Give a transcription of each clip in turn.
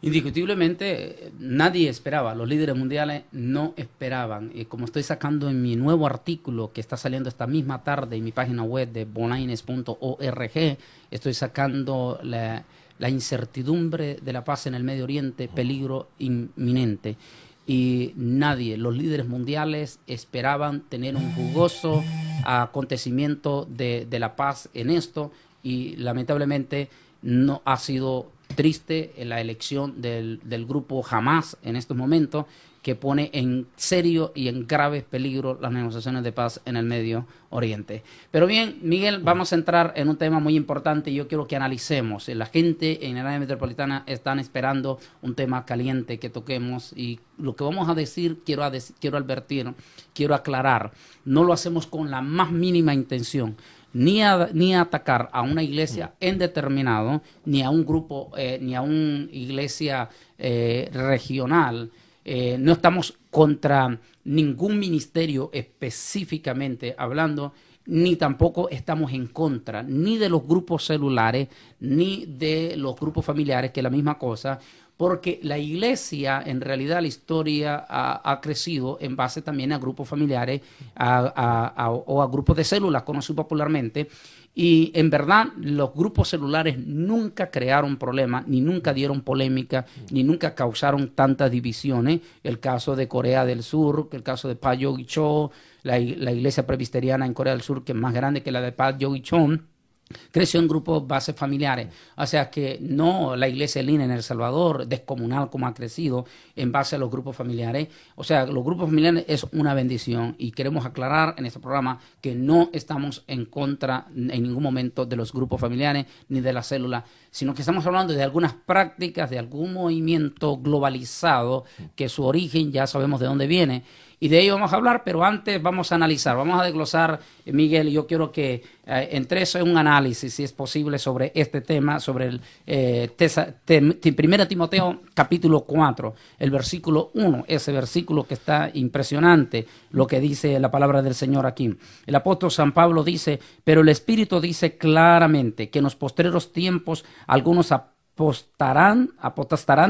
Indiscutiblemente, nadie esperaba, los líderes mundiales no esperaban. Y como estoy sacando en mi nuevo artículo que está saliendo esta misma tarde en mi página web de bolines.org, estoy sacando la incertidumbre de la paz en el Medio Oriente, peligro inminente. Y nadie, los líderes mundiales esperaban tener un jugoso acontecimiento de la paz en esto, y lamentablemente no ha sido triste en la elección del grupo Hamas en estos momentos, que pone en serio y en grave peligro las negociaciones de paz en el Medio Oriente. Pero bien, Miguel, vamos a entrar en un tema muy importante y yo quiero que analicemos. La gente en el área metropolitana están esperando un tema caliente que toquemos, y lo que vamos a decir, quiero advertir, quiero aclarar, no lo hacemos con la más mínima intención, ni a atacar a una iglesia en determinado, ni a un grupo, ni a una iglesia regional. No estamos contra ningún ministerio específicamente hablando, ni tampoco estamos en contra ni de los grupos celulares, ni de los grupos familiares, que es la misma cosa, porque la iglesia, en realidad la historia ha crecido en base también a grupos familiares o a grupos de células, conocidos popularmente. Y en verdad los grupos celulares nunca crearon problemas, ni nunca dieron polémica, ni nunca causaron tantas divisiones. El caso de Corea del Sur, el caso de Park Yogi-cho, la iglesia presbiteriana en Corea del Sur, que es más grande que la de Park Yogi-cho, creció en grupos bases familiares. O sea que no la iglesia Lina en El Salvador, descomunal como ha crecido en base a los grupos familiares. O sea, los grupos familiares es una bendición, y queremos aclarar en este programa que no estamos en contra en ningún momento de los grupos familiares ni de las células, sino que estamos hablando de algunas prácticas, de algún movimiento globalizado que su origen ya sabemos de dónde viene. Y de ello vamos a hablar, pero antes vamos a analizar, vamos a desglosar, Miguel, y yo quiero que entres en un análisis, si es posible, sobre este tema, sobre el 1 Timoteo capítulo 4, el versículo 1, ese versículo que está impresionante, lo que dice la palabra del Señor aquí. El apóstol San Pablo dice: pero el Espíritu dice claramente que en los postreros tiempos algunos apostarán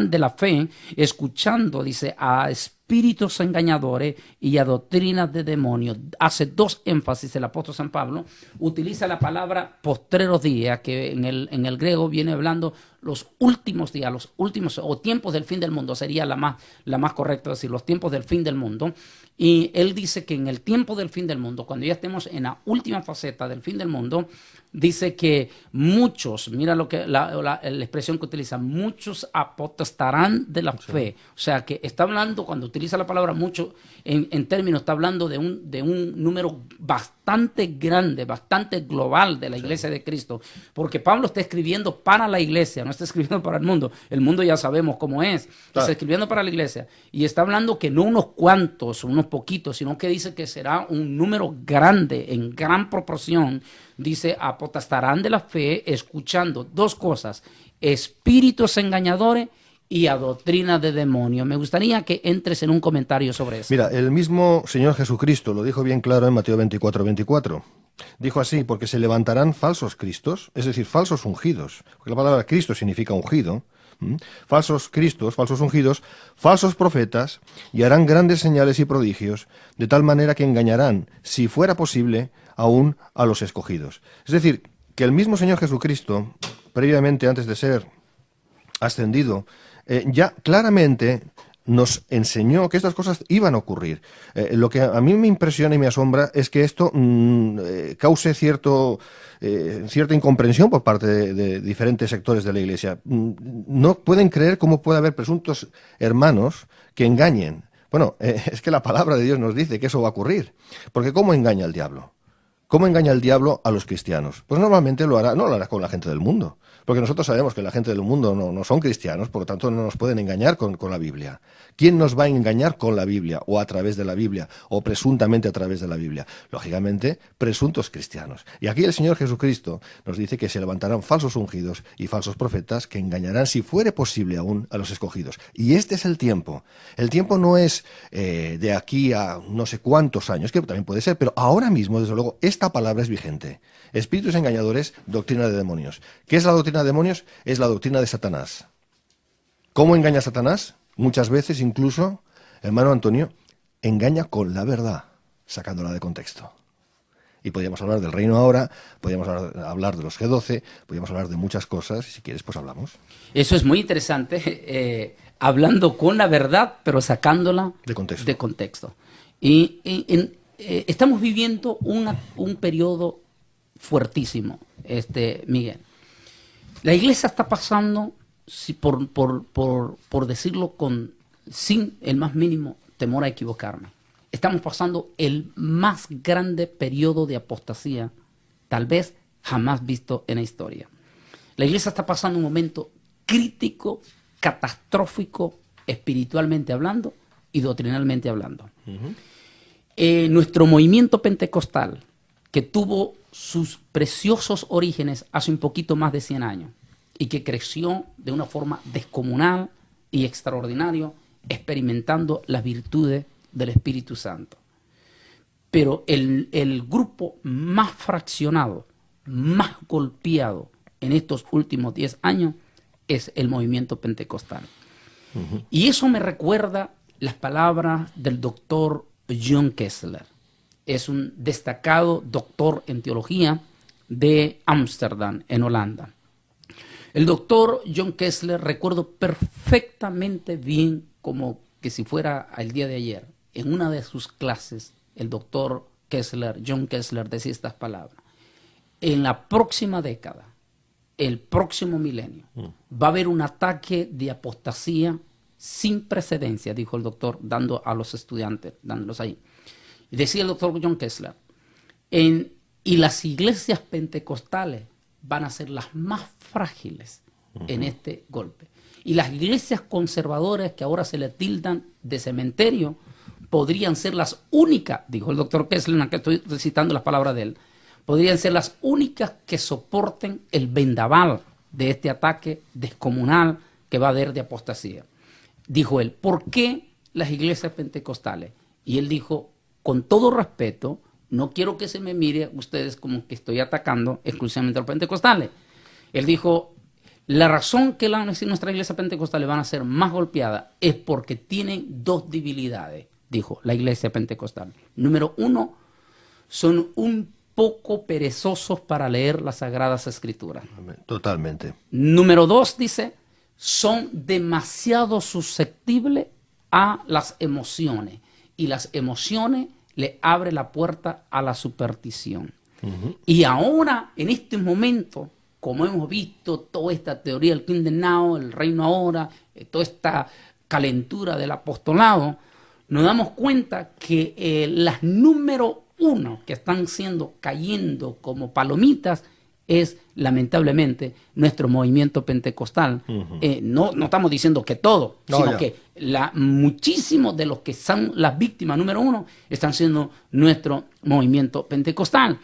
de la fe, escuchando, dice, a espíritus engañadores y a doctrinas de demonios. Hace dos énfasis el apóstol San Pablo, utiliza la palabra postreros días, que en el griego viene hablando los últimos días, los últimos o tiempos del fin del mundo, sería la más correcta decir, los tiempos del fin del mundo. Y él dice que en el tiempo del fin del mundo, cuando ya estemos en la última faceta del fin del mundo, dice que muchos, mira lo que la expresión que utiliza, muchos apostarán de la fe. O sea que está hablando, cuando utiliza la palabra mucho, en términos, está hablando de un número bastante grande, bastante global de la iglesia de Cristo. Porque Pablo está escribiendo para la iglesia, no está escribiendo para el mundo. El mundo ya sabemos cómo es. Está escribiendo para la iglesia. Y está hablando que no unos cuantos, unos poquitos, sino que dice que será un número grande, en gran proporción. Dice, apostarán de la fe, escuchando dos cosas: espíritus engañadores y a doctrina de demonios. Me gustaría que entres en un comentario sobre eso. Mira, el mismo Señor Jesucristo lo dijo bien claro en Mateo 24:24. Dijo así: porque se levantarán falsos cristos, es decir, falsos ungidos, porque la palabra Cristo significa ungido, falsos cristos, falsos ungidos, falsos profetas, y harán grandes señales y prodigios, de tal manera que engañarán, si fuera posible, aún a los escogidos. Es decir, que el mismo Señor Jesucristo, previamente, antes de ser ascendido, ya claramente nos enseñó que estas cosas iban a ocurrir. Lo que a mí me impresiona y me asombra es que esto cause cierta incomprensión por parte de diferentes sectores de la Iglesia. No pueden creer cómo puede haber presuntos hermanos que engañen. Bueno, es que la palabra de Dios nos dice que eso va a ocurrir. Porque ¿cómo engaña el diablo? ¿Cómo engaña el diablo a los cristianos? Pues normalmente no lo hará con la gente del mundo. Porque nosotros sabemos que la gente del mundo no son cristianos, por lo tanto no nos pueden engañar con la Biblia. ¿Quién nos va a engañar con la Biblia, o a través de la Biblia, o presuntamente a través de la Biblia? Lógicamente, presuntos cristianos. Y aquí el Señor Jesucristo nos dice que se levantarán falsos ungidos y falsos profetas que engañarán, si fuere posible aún, a los escogidos. Y este es el tiempo. El tiempo no es de aquí a no sé cuántos años, que también puede ser, pero ahora mismo, desde luego, esta palabra es vigente. Espíritus engañadores, doctrina de demonios. ¿Qué es la doctrina de demonios? Es la doctrina de Satanás. ¿Cómo engaña a Satanás? Muchas veces incluso, hermano Antonio, engaña con la verdad, sacándola de contexto. Y podríamos hablar del reino ahora, podríamos hablar de los G12, podríamos hablar de muchas cosas, y si quieres, pues hablamos. Eso es muy interesante, hablando con la verdad, pero sacándola De contexto. Estamos viviendo un periodo fuertísimo, Miguel. La iglesia está pasando, por decirlo sin el más mínimo temor a equivocarme, estamos pasando el más grande periodo de apostasía, tal vez jamás visto en la historia. La iglesia está pasando un momento crítico, catastrófico, espiritualmente hablando y doctrinalmente hablando. Nuestro movimiento pentecostal, que tuvo sus preciosos orígenes hace un poquito más de 100 años y que creció de una forma descomunal y extraordinaria, experimentando las virtudes del Espíritu Santo. Pero el grupo más fraccionado, más golpeado en estos últimos 10 años es el movimiento pentecostal. Y eso me recuerda las palabras del doctor John Kessler. Es un destacado doctor en teología de Ámsterdam, en Holanda. El doctor John Kessler, recuerdo perfectamente bien, como que si fuera el día de ayer, en una de sus clases, el doctor Kessler, John Kessler, decía estas palabras: en la próxima década, el próximo milenio, va a haber un ataque de apostasía sin precedencia, dijo el doctor, dando a los estudiantes, dándolos ahí. Y decía el doctor John Kessler, y las iglesias pentecostales van a ser las más frágiles en este golpe. Y las iglesias conservadoras, que ahora se le tildan de cementerio, podrían ser las únicas, dijo el doctor Kessler, que estoy citando las palabras de él, podrían ser las únicas que soporten el vendaval de este ataque descomunal que va a haber de apostasía. Dijo él, ¿por qué las iglesias pentecostales? Y él dijo, con todo respeto, no quiero que se me mire a ustedes como que estoy atacando exclusivamente a los pentecostales. Él dijo, la razón que nuestra iglesia pentecostal van a ser más golpeadas es porque tienen dos debilidades, dijo la iglesia pentecostal. Número uno, son un poco perezosos para leer las Sagradas Escrituras. Totalmente. Número dos, dice, son demasiado susceptibles a las emociones. Y las emociones le abren la puerta a la superstición. Y ahora, en este momento, como hemos visto toda esta teoría del Kingdom Now, el reino ahora, toda esta calentura del apostolado, nos damos cuenta que las número uno que están cayendo como palomitas es, lamentablemente, nuestro movimiento pentecostal. No estamos diciendo que todo, sino que muchísimos de los que son las víctimas número uno están siendo nuestro movimiento pentecostal.